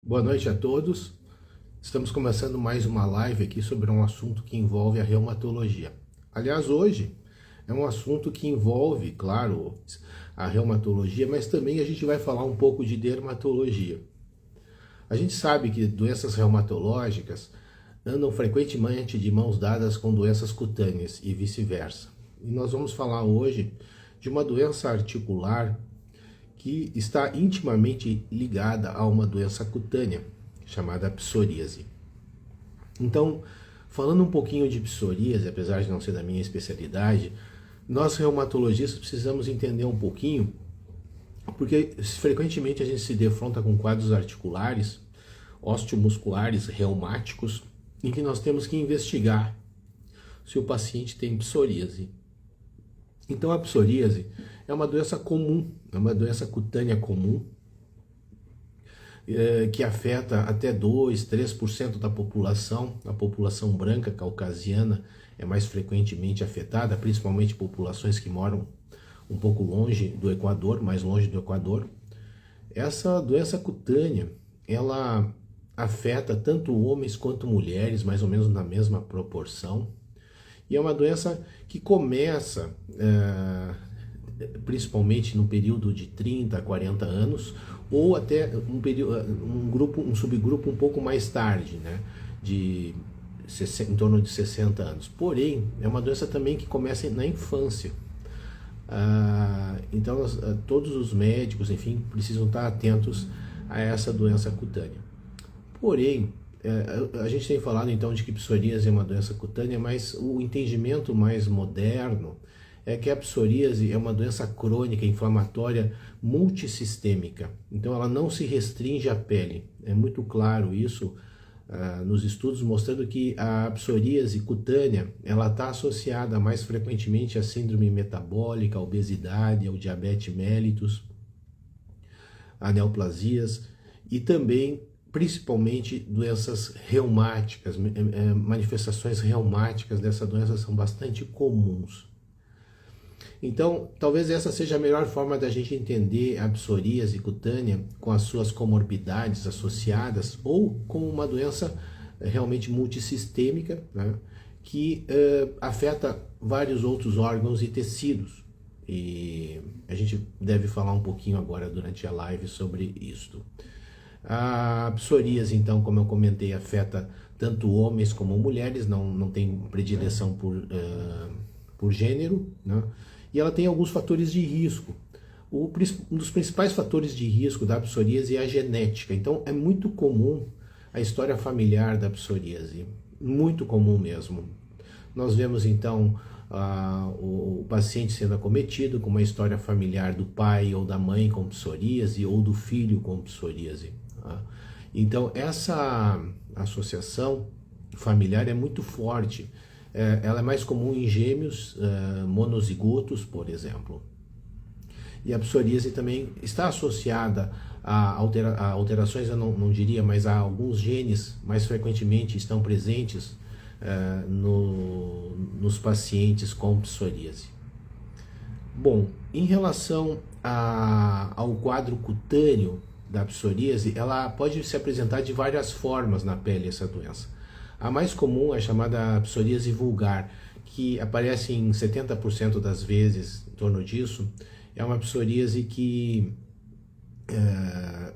Boa noite a todos. Estamos começando mais uma live aqui sobre um assunto que envolve a reumatologia. Aliás, hoje é um assunto que envolve, claro, a reumatologia, mas também a gente vai falar um pouco de dermatologia. A gente sabe que doenças reumatológicas andam frequentemente de mãos dadas com doenças cutâneas e vice-versa. E nós vamos falar hoje de uma doença articular que está intimamente ligada a uma doença cutânea, chamada psoríase. Então, falando um pouquinho de psoríase, apesar de não ser da minha especialidade, nós reumatologistas precisamos entender um pouquinho, porque frequentemente a gente se defronta com quadros articulares, osteomusculares, reumáticos, em que nós temos que investigar se o paciente tem psoríase. Então a psoríase é uma doença comum, é uma doença cutânea comum, que afeta até 2, 3% da população. A população branca caucasiana é mais frequentemente afetada, principalmente populações que moram um pouco longe do Equador, mais longe do Equador. Essa doença cutânea, ela afeta tanto homens quanto mulheres, mais ou menos na mesma proporção. E é uma doença que começa principalmente no período de 30 a 40 anos, ou até um subgrupo um pouco mais tarde, né, em torno de 60 anos. Porém, é uma doença também que começa na infância. Então, todos os médicos, enfim, precisam estar atentos a essa doença cutânea. Porém, a gente tem falado então de que psoríase é uma doença cutânea, mas o entendimento mais moderno é que a psoríase é uma doença crônica, inflamatória, multissistêmica. Então ela não se restringe à pele. É muito claro isso nos estudos, mostrando que a psoríase cutânea ela está associada mais frequentemente à síndrome metabólica, à obesidade, ao diabetes mellitus, a neoplasias e também principalmente doenças reumáticas. Manifestações reumáticas dessa doença são bastante comuns. Então, talvez essa seja a melhor forma da gente entender a psoríase cutânea com as suas comorbidades associadas ou como uma doença realmente multissistêmica, né, que afeta vários outros órgãos e tecidos. E a gente deve falar um pouquinho agora durante a live sobre isto. A psoríase, então, como eu comentei, afeta tanto homens como mulheres, não tem predileção por gênero, né? E ela tem alguns fatores de risco. Um dos principais fatores de risco da psoríase é a genética. Então, é muito comum a história familiar da psoríase, muito comum mesmo. Nós vemos, então, o paciente sendo acometido com uma história familiar do pai ou da mãe com psoríase ou do filho com psoríase. Então, essa associação familiar é muito forte. Ela é mais comum em gêmeos monozigotos, por exemplo. E a psoríase também está associada a alterações, eu não diria, mas a alguns genes mais frequentemente estão presentes nos pacientes com psoríase. Bom, em relação ao quadro cutâneo da psoríase, ela pode se apresentar de várias formas na pele, essa doença. A mais comum é a chamada psoríase vulgar, que aparece em 70% das vezes, em torno disso. É uma psoríase que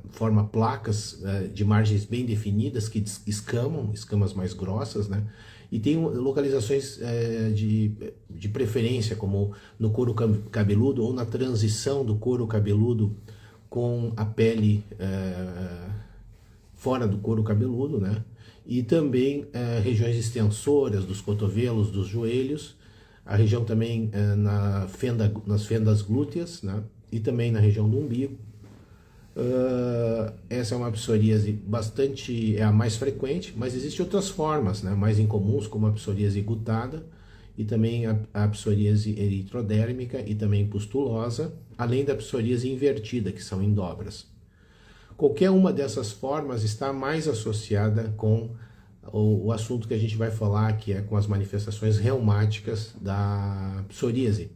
forma placas de margens bem definidas, que escamas mais grossas, né? E tem localizações de preferência, como no couro cabeludo ou na transição do couro cabeludo com a pele fora do couro cabeludo, né? E também regiões extensoras dos cotovelos, dos joelhos, a região também nas fendas glúteas, né? E também na região do umbigo. Essa é uma psoríase é a mais frequente, mas existem outras formas, né, mais incomuns, como a psoríase gutada e também a psoríase eritrodérmica e também pustulosa, além da psoríase invertida, que são em dobras. Qualquer uma dessas formas está mais associada com o assunto que a gente vai falar, que é com as manifestações reumáticas da psoríase.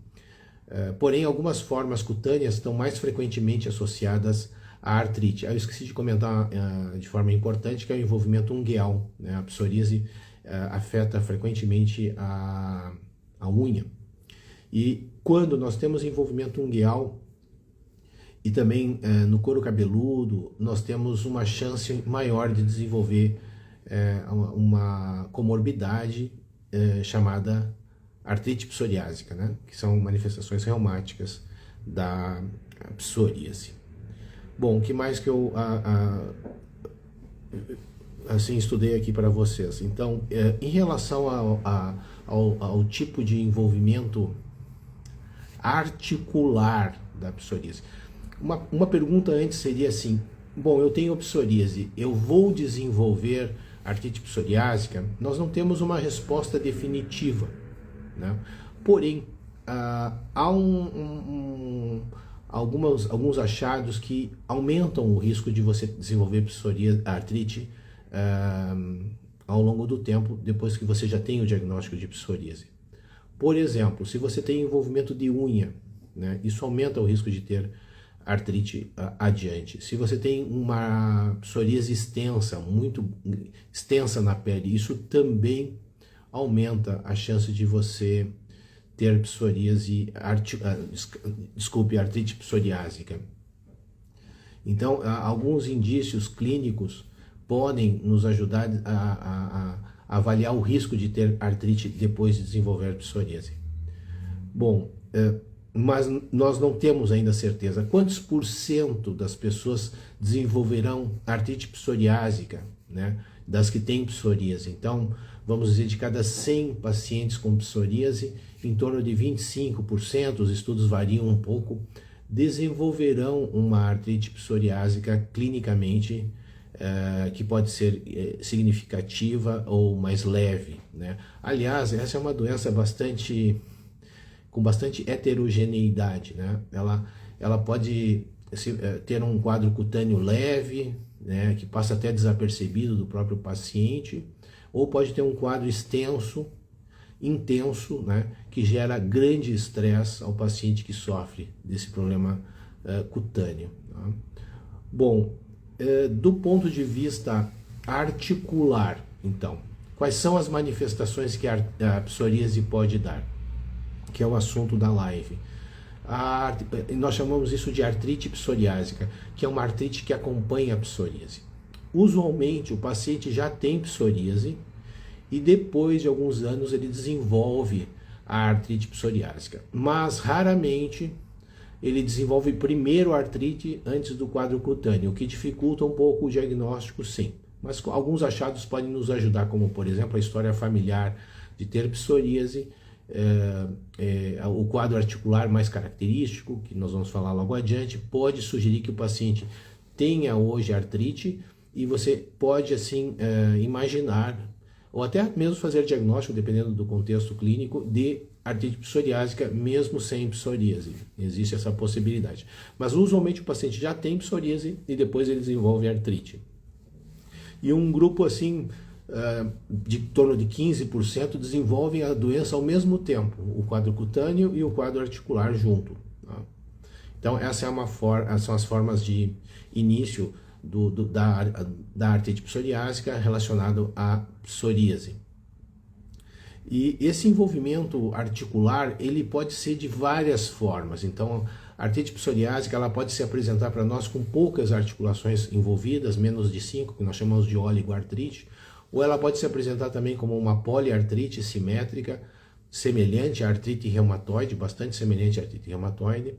Porém, algumas formas cutâneas estão mais frequentemente associadas a artrite. Eu esqueci de comentar de forma importante que é o envolvimento ungueal, né? A psoríase afeta frequentemente a unha. E quando nós temos envolvimento ungueal e também no couro cabeludo, nós temos uma chance maior de desenvolver uma comorbidade chamada artrite psoriásica, né? Que são manifestações reumáticas da psoríase. Bom, o que mais que eu assim estudei aqui para vocês? Então, em relação ao tipo de envolvimento articular da psoríase, uma pergunta antes seria assim: bom, eu tenho psoríase, eu vou desenvolver artrite psoriásica? Nós não temos uma resposta definitiva, né? Porém, há alguns achados que aumentam o risco de você desenvolver psoríase, artrite ao longo do tempo, depois que você já tem o diagnóstico de psoríase. Por exemplo, se você tem envolvimento de unha, né, isso aumenta o risco de ter artrite adiante. Se você tem uma psoríase extensa, muito extensa na pele, isso também aumenta a chance de você ter psoríase, artrite psoriásica. Então, alguns indícios clínicos podem nos ajudar a avaliar o risco de ter artrite depois de desenvolver psoríase. Bom, mas nós não temos ainda certeza. Quantos % das pessoas desenvolverão artrite psoriásica, né, das que têm psoríase? Então, vamos dizer, de cada 100 pacientes com psoríase, em torno de 25%, os estudos variam um pouco, desenvolverão uma artrite psoriásica clinicamente, que pode ser significativa ou mais leve, né? Aliás, essa é uma doença com bastante heterogeneidade, né? Ela pode ter um quadro cutâneo leve, né, que passa até desapercebido do próprio paciente, ou pode ter um quadro extenso, intenso, né, que gera grande estresse ao paciente que sofre desse problema cutâneo. Tá? Bom, do ponto de vista articular, então, quais são as manifestações que a psoríase pode dar? Que é o assunto da live. Nós chamamos isso de artrite psoriásica, que é uma artrite que acompanha a psoríase. Usualmente o paciente já tem psoríase e depois de alguns anos ele desenvolve a artrite psoriásica, mas raramente ele desenvolve primeiro a artrite antes do quadro cutâneo, o que dificulta um pouco o diagnóstico, sim. Mas alguns achados podem nos ajudar, como por exemplo a história familiar de ter psoríase, o quadro articular mais característico, que nós vamos falar logo adiante, pode sugerir que o paciente tenha hoje artrite, e você pode assim imaginar, ou até mesmo fazer diagnóstico, dependendo do contexto clínico, de artrite psoriásica, mesmo sem psoríase. Existe essa possibilidade. Mas usualmente o paciente já tem psoríase e depois ele desenvolve artrite. E um grupo assim, de torno de 15% desenvolvem a doença ao mesmo tempo, o quadro cutâneo e o quadro articular junto. Tá? Então essa são as formas de início da artrite psoriásica relacionado à psoríase. E esse envolvimento articular, ele pode ser de várias formas. Então, a artrite psoriásica, ela pode se apresentar para nós com poucas articulações envolvidas, menos de 5, que nós chamamos de oligoartrite, ou ela pode se apresentar também como uma poliartrite simétrica, semelhante à artrite reumatoide, bastante semelhante à artrite reumatoide.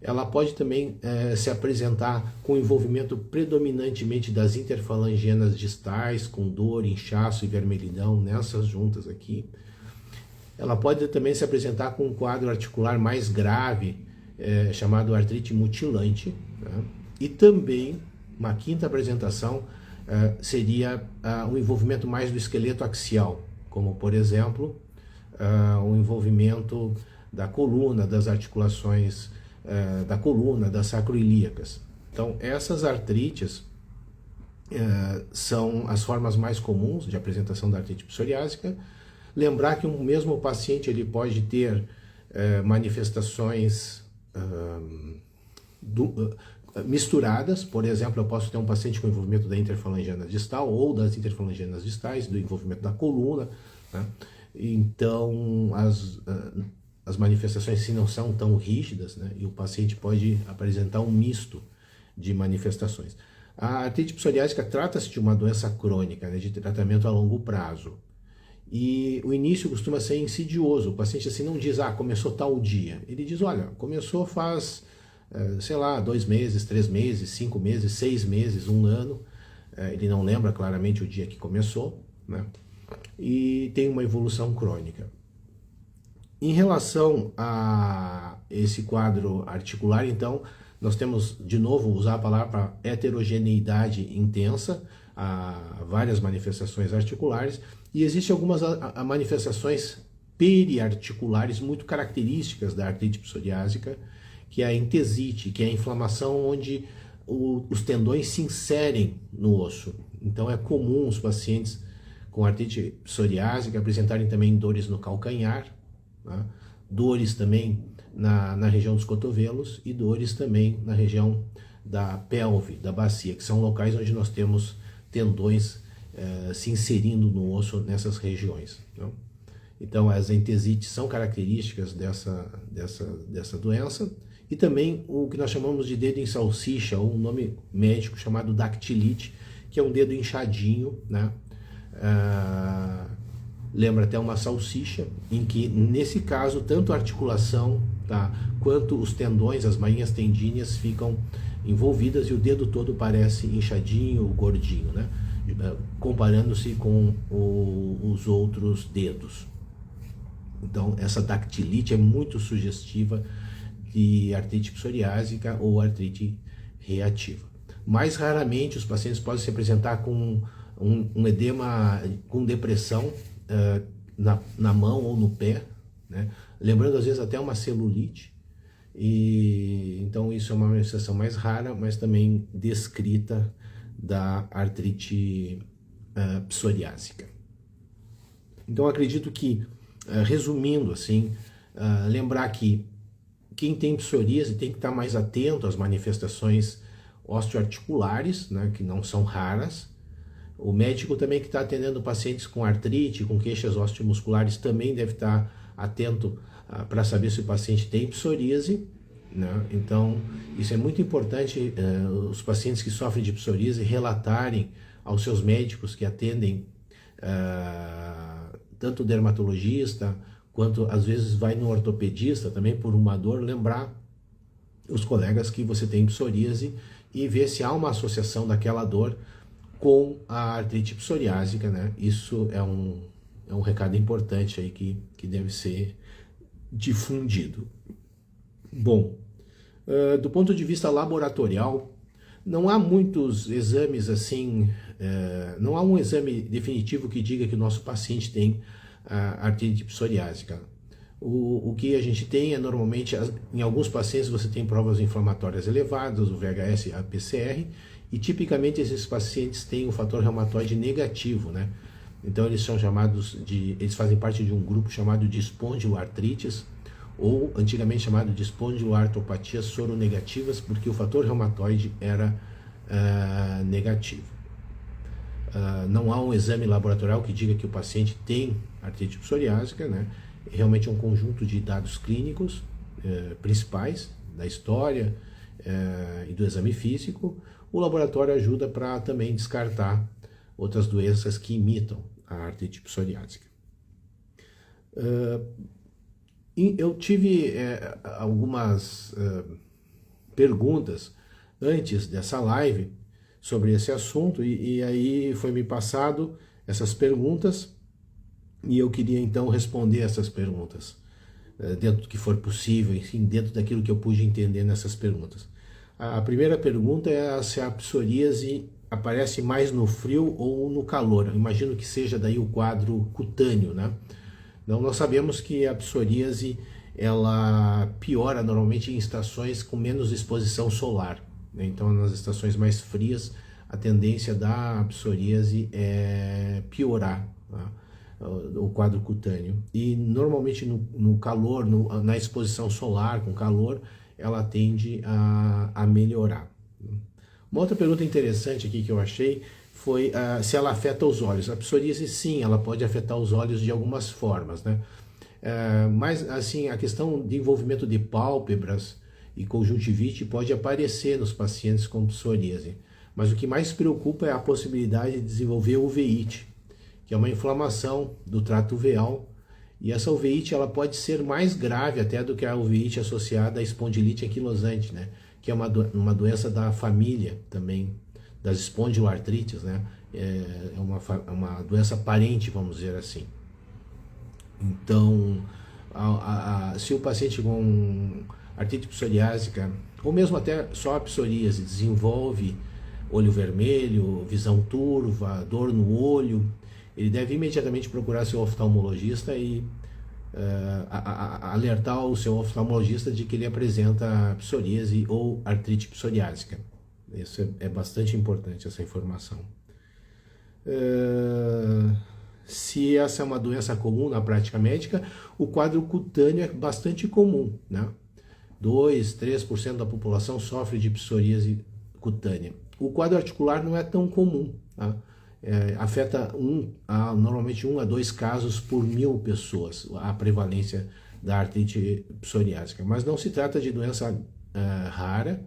Ela pode também se apresentar com envolvimento predominantemente das interfalangianas distais, com dor, inchaço e vermelhidão nessas juntas aqui. Ela pode também se apresentar com um quadro articular mais grave, chamado artrite mutilante, né? E também, uma quinta apresentação, seria um envolvimento mais do esqueleto axial, como por exemplo, o envolvimento da coluna, das articulações da coluna, das sacroiliacas. Então, essas artrites são as formas mais comuns de apresentação da artrite psoriásica. Lembrar que um mesmo paciente ele pode ter manifestações misturadas. Por exemplo, eu posso ter um paciente com envolvimento da interfalangiana distal ou das interfalangianas distais, do envolvimento da coluna, né? Então, as manifestações sim não são tão rígidas, né? E o paciente pode apresentar um misto de manifestações. A artrite psoriásica trata-se de uma doença crônica, né, de tratamento a longo prazo. E o início costuma ser insidioso. O paciente assim não diz, começou tal dia. Ele diz, olha, começou faz, sei lá, 2 meses, 3 meses, 5 meses, 6 meses, 1 ano. Ele não lembra claramente o dia que começou, né? E tem uma evolução crônica. Em relação a esse quadro articular, então, nós temos, de novo, usar a palavra heterogeneidade intensa, várias manifestações articulares, e existem algumas manifestações periarticulares muito características da artrite psoriásica, que é a entesite, que é a inflamação onde os tendões se inserem no osso. Então é comum os pacientes com artrite psoriásica apresentarem também dores no calcanhar, né? Dores também na região dos cotovelos e dores também na região da pelve, da bacia, que são locais onde nós temos tendões se inserindo no osso nessas regiões, né? Então as entesites são características dessa doença, e também o que nós chamamos de dedo em salsicha, ou um nome médico chamado dactilite, que é um dedo inchadinho, né? Lembra até uma salsicha, em que nesse caso tanto a articulação, tá, quanto os tendões, as bainhas tendíneas ficam envolvidas e o dedo todo parece inchadinho, gordinho, né? Comparando-se com os outros dedos. Então essa dactilite é muito sugestiva de artrite psoriásica ou artrite reativa. Mais raramente os pacientes podem se apresentar com um edema com depressão na mão ou no pé, né? Lembrando às vezes até uma celulite, e então isso é uma manifestação mais rara, mas também descrita da artrite psoriásica. Então acredito que, resumindo assim, lembrar que quem tem psoríase tem que estar mais atento às manifestações osteoarticulares, né, que não são raras. O médico também que está atendendo pacientes com artrite, com queixas osteomusculares, também deve estar atento para saber se o paciente tem psoríase, né? Então, isso é muito importante, os pacientes que sofrem de psoríase relatarem aos seus médicos que atendem, tanto o dermatologista, quanto às vezes vai no ortopedista também por uma dor, lembrar os colegas que você tem psoríase e ver se há uma associação daquela dor com a artrite psoriásica, né? Isso é um recado importante aí que deve ser difundido. Bom, do ponto de vista laboratorial, não há muitos exames assim, não há um exame definitivo que diga que o nosso paciente tem artrite psoriásica. O que a gente tem é normalmente, em alguns pacientes você tem provas inflamatórias elevadas, o VHS, a PCR, e tipicamente esses pacientes têm o fator reumatoide negativo, né? Então eles são chamados eles fazem parte de um grupo chamado de espondiloartrites, ou antigamente chamado de espondiloartropatias soronegativas, porque o fator reumatoide era negativo. Não há um exame laboratorial que diga que o paciente tem artrite psoriásica, né? Realmente é um conjunto de dados clínicos principais, da história e do exame físico. O laboratório ajuda para também descartar outras doenças que imitam a artrite psoriásica. Eu tive algumas perguntas antes dessa live sobre esse assunto, e aí foi me passado essas perguntas, e eu queria então responder essas perguntas, dentro do que for possível, enfim, dentro daquilo que eu pude entender nessas perguntas. A primeira pergunta é se a psoríase aparece mais no frio ou no calor. Eu imagino que seja daí o quadro cutâneo, né? Então nós sabemos que a psoríase ela piora normalmente em estações com menos exposição solar, né? Então nas estações mais frias a tendência da psoríase é piorar, tá? O quadro cutâneo, e normalmente no calor, na exposição solar com calor, ela tende a melhorar. Uma outra pergunta interessante aqui que eu achei foi se ela afeta os olhos. A psoríase, sim, ela pode afetar os olhos de algumas formas, né? Mas, assim, a questão de envolvimento de pálpebras e conjuntivite pode aparecer nos pacientes com psoríase. Mas o que mais preocupa é a possibilidade de desenvolver uveíte, que é uma inflamação do trato uveal. E essa uveíte ela pode ser mais grave até do que a uveíte associada à espondilite anquilosante, né? Que é uma doença da família também, das espondiloartrites, né? É uma doença parente, vamos dizer assim. Então, se o paciente com artrite psoriásica, ou mesmo até só a psoríase, desenvolve olho vermelho, visão turva, dor no olho, ele deve imediatamente procurar seu oftalmologista e alertar o seu oftalmologista de que ele apresenta psoríase ou artrite psoriásica. Isso é bastante importante, essa informação. Se essa é uma doença comum na prática médica, o quadro cutâneo é bastante comum, né? 2, 3% da população sofre de psoríase cutânea. O quadro articular não é tão comum, tá? Afeta normalmente 1 a 2 casos por 1000 pessoas, a prevalência da artrite psoriásica. Mas não se trata de doença rara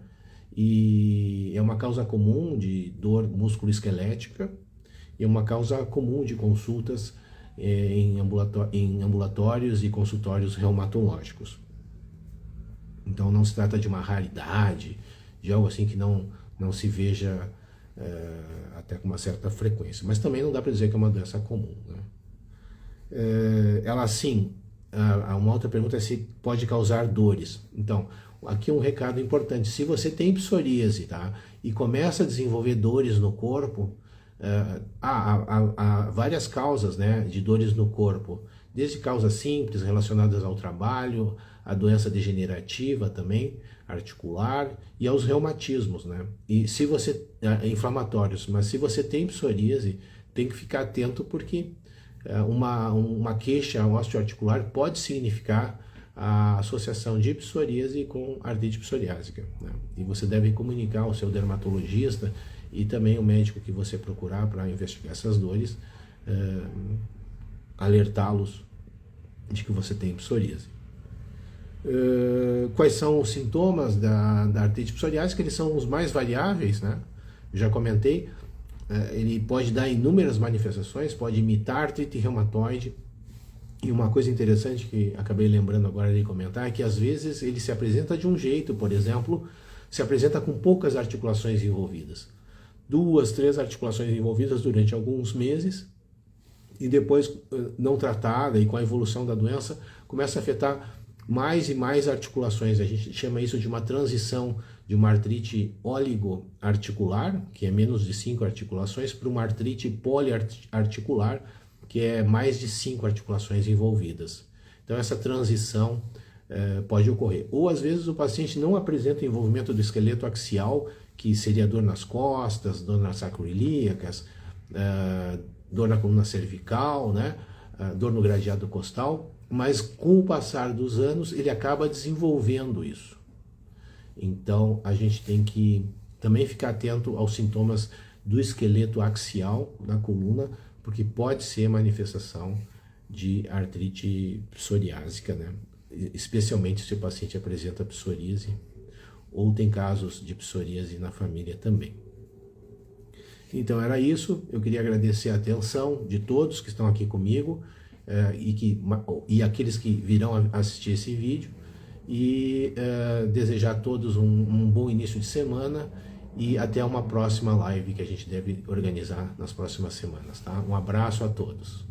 e é uma causa comum de dor musculoesquelética e é uma causa comum de consultas em ambulatórios e consultórios reumatológicos. Então não se trata de uma raridade, de algo assim que não se veja até com uma certa frequência. Mas também não dá para dizer que é uma doença comum, né? Ela sim, uma outra pergunta é se pode causar dores. Então, aqui um recado importante: se você tem psoríase, tá, e começa a desenvolver dores no corpo, há várias causas, né, de dores no corpo, desde causas simples relacionadas ao trabalho, a doença degenerativa também, articular, e aos reumatismos, né? E se você inflamatórios, mas se você tem psoríase, tem que ficar atento porque uma queixa osteoarticular pode significar a associação de psoríase com artrite psoriásica, né? E você deve comunicar ao seu dermatologista e também o médico que você procurar para investigar essas dores, alertá-los de que você tem psoríase. Quais são os sintomas da artrite psoriásica? Eles são os mais variáveis, né? Já comentei, ele pode dar inúmeras manifestações, pode imitar artrite reumatoide. E uma coisa interessante que acabei lembrando agora de comentar é que às vezes ele se apresenta de um jeito, por exemplo, se apresenta com poucas articulações envolvidas. 2, 3 articulações envolvidas durante alguns meses e depois, não tratada e com a evolução da doença, começa a afetar mais e mais articulações. A gente chama isso de uma transição de uma artrite oligoarticular, que é menos de 5 articulações, para uma artrite poliarticular, que é mais de 5 articulações envolvidas. Então essa transição pode ocorrer. Ou às vezes o paciente não apresenta envolvimento do esqueleto axial, que seria dor nas costas, dor nas sacroiliacas, dor na coluna cervical, né? Dor no gradeado costal, mas com o passar dos anos ele acaba desenvolvendo isso. Então a gente tem que também ficar atento aos sintomas do esqueleto axial da coluna, porque pode ser manifestação de artrite psoriásica, né? Especialmente se o paciente apresenta psoríase ou tem casos de psoríase na família também. Então era isso, eu queria agradecer a atenção de todos que estão aqui comigo e aqueles que virão assistir esse vídeo e desejar a todos um bom início de semana e até uma próxima live que a gente deve organizar nas próximas semanas, tá? Um abraço a todos.